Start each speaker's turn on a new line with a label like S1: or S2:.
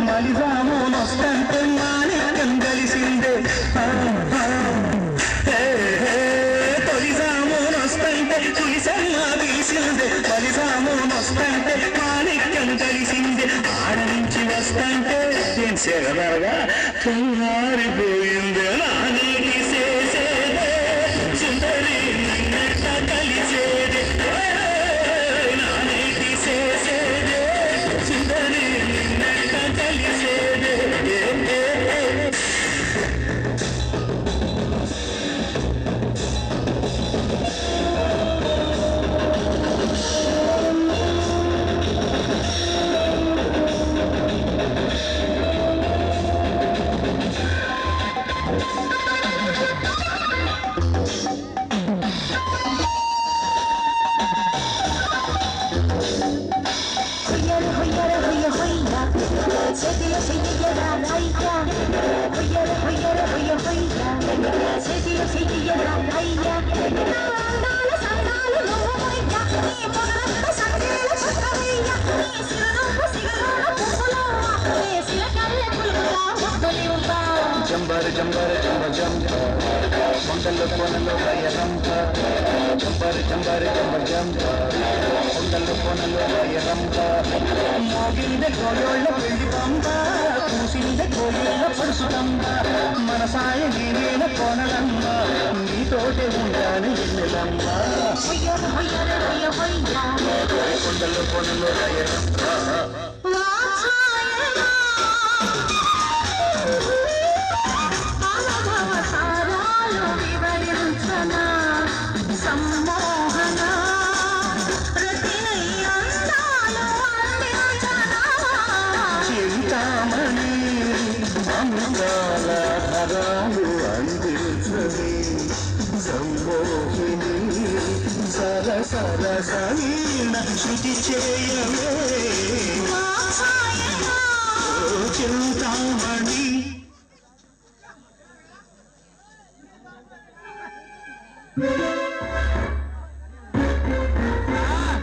S1: మలిజాము నొస్తంటే మాణిక్యం కలిసిందే తొలిజాము నొస్తంటే తులిసమ్మ పిలిసిందే మలిజాము నొస్తంటే మాణిక్యం కలిసిందే ఆడ నుంచి వస్తంటే ఏం సేగదరగా మారిపోయిందే నానేటి చేసేదే సుందరి నిన్నెట్ట కలిసేదే నానేటి చేసేదే సుందరి నిన్నెట్ట కలిసేదే జంబర్ జంబర్ జంబ జంబ కొండలు కోనలు వయరంప జంబర్ జంబర్ జంబ జంబ కొండలు కోనలు వయరంప మోగింద కోయోళ్ళ పెళ్లి పంప కూసింద కోయిళ్ళ పడుసుతంబ మన సాయ నేనేన కోనలమ్మ నీతోటే ఉంటాను ఎన్నెలమ్మ కొండలు కోనలు వయరంప చింతామణి మంగళ ధరాలు అందించని సమ్మోహిని సర సర సవీణ శృతి చేయవే చింతామణి